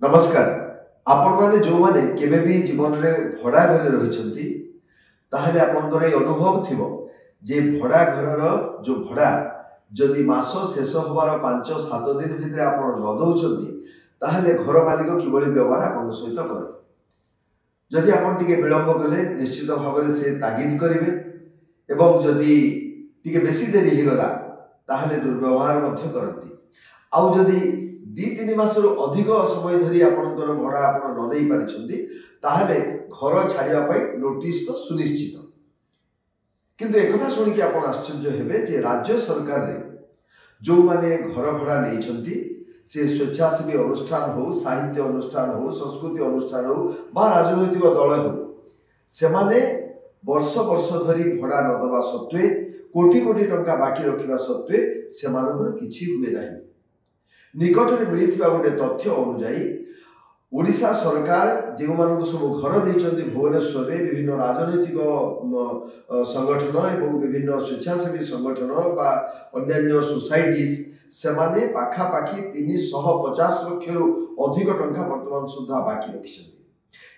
नमस्कार। आपण माने जो माने केबे भी जीवन रे भड़ा घरे रहिसंती ताहले आपनकर ए अनुभव थिबो जे भड़ा घरर जो भड़ा जदि मास शेष होबार 5-7 दिन भितरे आपण न दउछंती ताहले घर मालिक किबळी व्यवहार आपण सहित करे। जदि आपण टिके विलंब कले निश्चित भाव से तागिद करिवे एवं जदि टिके बेसी देरी हो गला ताहले दुर्व्यवहार मध्य करती। आउ जदि 2-3 मास अधिक समय धरी आपणकर भड़ा आपण न देई पारिछंती ताहले घर छाड़िया पाई नोटिस तो सुनिश्चित। किंतु एकथा सुनी कि आपण आश्चर्य हेबे जे राज्य सरकार रे जो माने घर भड़ा नैछंती से स्वेच्छासेवी अनुष्ठान हो, साहित्य अनुष्ठान हो, संस्कृति अनुष्ठान हो बा राजनैतिक दल हो, सेमाने वर्ष वर्ष धरी भड़ा न दबा सत्वे कोटी कोटी टंका बाकी रखिबा सत्वे सेमानकर किछि हुए नाही। निकटरे मिलिथिबा गोटे तथ्य अनुसार ओडिशा सरकार जो मानक सब घर देइछंती भुवनेश्वर रे विभिन्न राजनैतिक संगठन एवं विभिन्न स्वेच्छासेवी संगठन बा अन्य सोसाइटीज सेमाने पाखा पाखी 350 लाख रु अधिक टंका वर्तमान सुधा बाकी रखिछंती।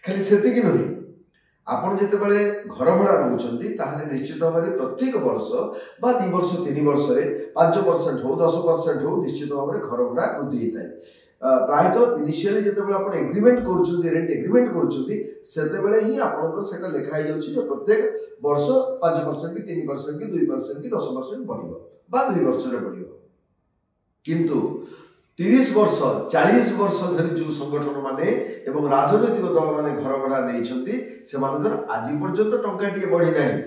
खाली सेतिकी नहीं, आपण जेते बेले घर भड़ा रहउछंती ताहले निश्चित भाव में प्रत्येक वर्ष बा 2 वर्ष 3 वर्ष रे 5% हो 10% हो निश्चित भाव में घर भड़ा वृद्धि होता है। प्रायतः इनिशियली जेते बेले आपण एग्रीमेंट करूछंती रेंट एग्रीमेंट करूछंती सेते बेले ही आपनकर सेटा लिखा ही जाउछि जे प्रत्येक वर्ष 5% की 3% की 2% की 10% बढ़िबो बा 2 वर्ष रे बढ़िबो। किंतु 30 वर्ष 40 वर्ष धरी जो संगठन माने एवं राजनैतिक दल माने घर भड़ा नैछंती सेमानकर आज पर्यंत टंकाटिए बढ़ी नाही।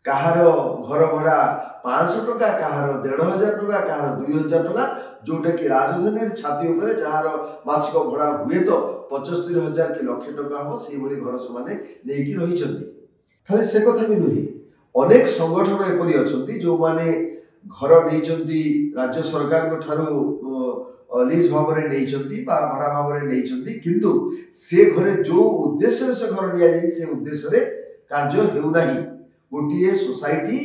कहार घर भड़ा 500 टका, कहार 1500 टका, कहार 2000 टका, जोटा कि राजधानी छाती उपरे जहार मासिक भड़ा हुए तो 75,000 कि लक्ष टका हम से भली घर से नहीं रही। खाली से कथा भी नुहे, अनेक संगठन एपरी अच्छा जो माने घर नहीं राज्य सरकार ठारू लीज भाव में नहीं भड़ा भाव में नहीं, किंतु से घरे जो उद्देश्य से घर नि से उद्देश्य कार्य होना। गोटे सोसाइटी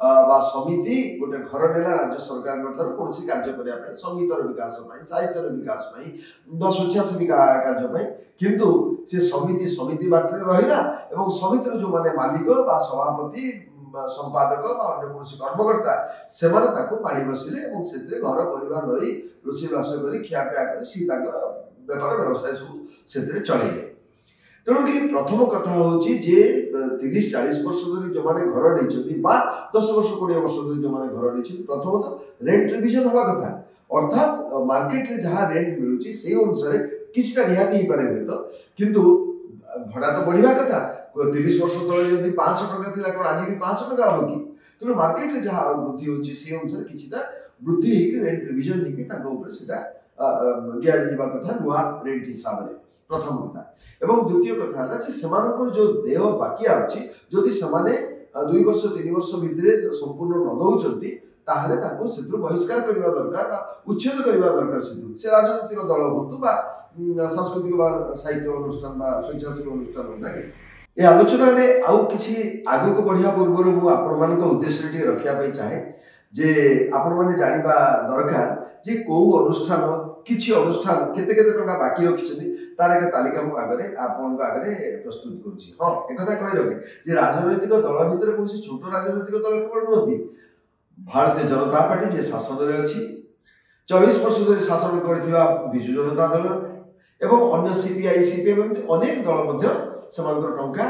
बा समिति गोटे घर नेला राज्य सरकार कौन कार्य करने संगीतर विकास साहित्यर विकास स्वेच्छासेवी कार्य, किंतु से समिति समिति बाटे रहा एवं समितिर जो माने मालिक बा सभापति संपादक अन्य कौन कर्मकर्ता से पाड़ी बसिले घर परिवार रही रोषेबास कर खियापिया कर सी बेपार व्यवसाय सब चलैले। तेणुक प्रथम कथा हूँ जे 30-40 वर्ष धरी जो मैंने घर नहीं 10 वर्ष 20 वर्ष धरी जो मैंने घर नहीं प्रथम तो रेंट रिविजन हवा कथा, अर्थात मार्केट रे जहाँ रेंट मिलूँ से अनुसार किसी रिहाती हो पारे तो, किंतु भड़ा तो बढ़िया कथा। 30 वर्ष तले जब 500 टका थी कौन आज भी 500 टका हम कि तेणु मार्केट रे जहाँ वृद्धि होची से अनुसार किसी वृद्धि होकर रेंट रिविजन होकर दिया कथा नुआ रेंट हिसाब से प्रथम कथा। एवं द्वितीय कथा है से जो देह बाकी अच्छी जदि से 2 वर्ष 3 वर्ष भितर संपूर्ण न दौरान ताहले बहिष्कार करने दरकार उच्छेद करने दरकार से राजनैतिक दल हूँ सांस्कृतिक साहित्य अनुष्ठान स्वेच्छासेवी अनुष्ठान ये आलोचना आउ किसी आग को बढ़िया पूर्व मुझे उद्देश्य रखापी चाहे जे आपण मैंने जानवा दरकार जे कौ अनुष्ठान किसी अनुष्ठान केते केते टंका बाकी रखिछथि तार एक तालिका मु आगरे आपनक आगरे प्रस्तुत करूछि। हाँ एक कथा कहि रखे जे राजनैतिक दल भितर कौन छोट राजनैतिक दल केवल नुहति भारतीय जनता पार्टी जे शासन रे अछि 24 वर्ष धरि शासन करथिबा बिजु जनता दल एवं अन्य सीपीआई सीपीएम अनेक दल मध्य सेमानकर टंका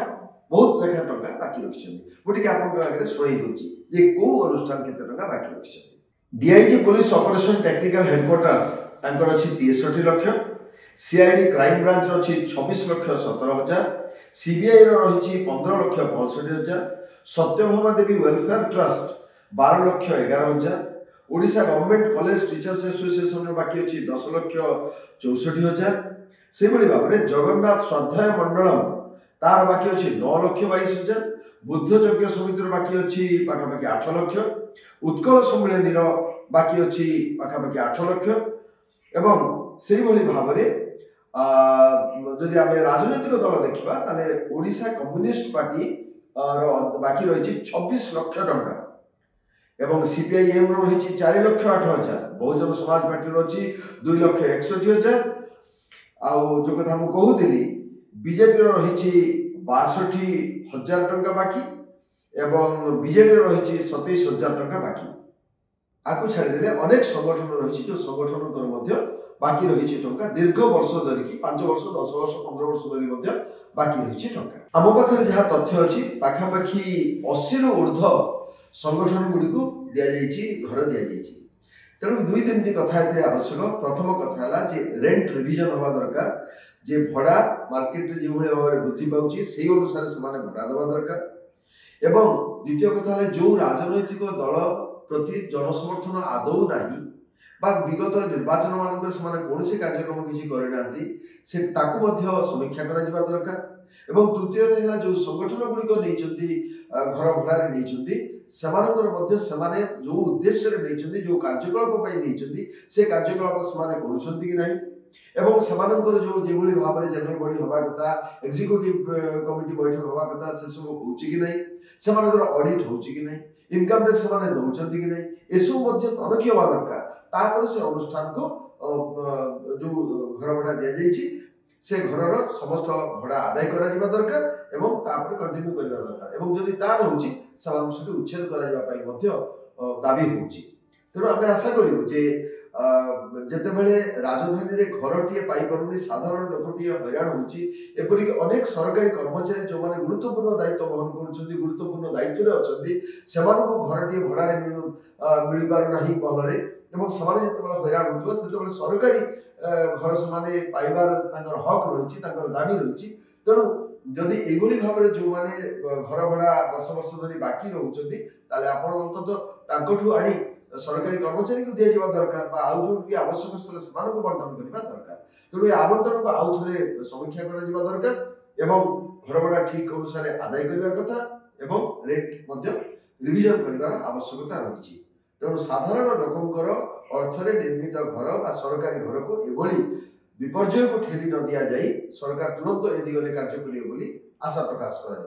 बहुत लेखा टंका बाकी रखिछथि। गोटे कि आपनक आगरे सुनाई दउछि जे को अनुष्ठान केते टंका बाकी रखिछथि। DIG police operation technical headquarters तांकर अछि 63 लाख, सीआईडी क्राइम ब्रांच अच्छी 26,17,000, सीबीआई रही 15,65,000, Satyabhama Devi welfare trust 12,11,000, Odisha government college teachers association बाकी अच्छी 10,64,000, से भाव में जगन्नाथ स्वाध्याय मंडलम तार बाकी अच्छी 9,22,000, बुद्ध यज्ञ समिति बाकी अच्छी पाखापाखि 8 लाख, उत्कल सम्मिलनी बाकी अच्छी पाखापाखि 8 लाख एवं से भाव में जदि आम राजनैतिक दल देखा ताले ओडिशा कम्युनिस्ट पार्टी बाकी रही 26 लाख टंका एवं सीपीआईएम रही 4,08,000, बहुजन समाज पार्टी रही 2,61,000 आउ जो कथा मु कहूली बीजेपी रही 62,000 टंका बाकी एवं बीजेडी रही 27,000 टंका बाकी आपको छाड़देले अनेक संगठन रही जो संगठन बाकी रही टंका दीर्घ वर्ष धरिकी 5 वर्ष 10 वर्ष 15 वर्ष धरी बाकी रही टंका आम पाखे जहाँ तथ्य अच्छी पाखापाखि 80 रु ऊर्ध संगठन गुड़ी को दि घर दि तेणु 2-3 कथा आवश्यक प्रथम कथा है रेंट रिविजन हवा दरकार जे भड़ा मार्केट जो भाव में वृद्धि पाँच से अनुसार से भड़ा देवा दरकार एवं द्वितीय कथा है जो राजनैतिक दल प्रति जनसमर्थन आदौ नहीं विगत निर्वाचन मान कौन कार्यक्रम किसी करना से समीक्षा करा दरकार एवं तृतीय है जो संगठन गुड़िक नहीं घर भड़ारे नहीं से जो उद्देश्य नहीं जो कार्यकलाप नहीं से कार्यकलाप से कि नहीं एवं सेमानंकर जो भाव में जनरल बॉडी हवा कथा एग्जीक्यूटिव कमिटी बैठक हवा कथा से सब हो कि नहीं से ऑडिट हो कि नहीं इनकम टैक्स से दौरान कि नहीं एसबू तनखी हवा दरकार तापर से अनुष्ठान को जो घर भड़ा दि से घर समस्त भड़ा आदाय करा दरकार एवं तापर कंटिन्यू करबा दरकार एवं जदि ता रहउची समानुष्ठ उच्छेद करा दाबी होउची तेणु आम आशा करूँ जे जिते बड़े राजधानी रे घरटीए पाई साधारण लोकटीए हैरान होपरिक अनेक सरकारी कर्मचारी जो मैंने गुरुत्वपूर्ण दायित्व बहन कर गुरुत्वपूर्ण दायित्व अच्छे घरटीए भड़ारे मिल पारना भलरे जो हैरान हो सरकारी घर से पाइबार हक रही दाबी रही तेणु जदि यही भाव में जो मैंने घर भड़ा वर्ष वर्ष धरी बाकी रोचे आपठू आनी सरकारी कर्मचारी को दिया दरकार आउ जो भी आवश्यक स्थल से बंटन करने दरकार तेणु आवंटन को आउ थे समीक्षा कर दरकार एवं घर भड़ा ठीक अनुसार आदाय करने कथा एवं रेट रिविजन कर आवश्यकता रही तेणु साधारण लोकंर अर्थरे निर्मित घर सरकारी घर को एभली विपर्यय को ठेली न दि जाए सरकार तुरंत ए दिगरे कार्य करेंगे आशा प्रकाश करा।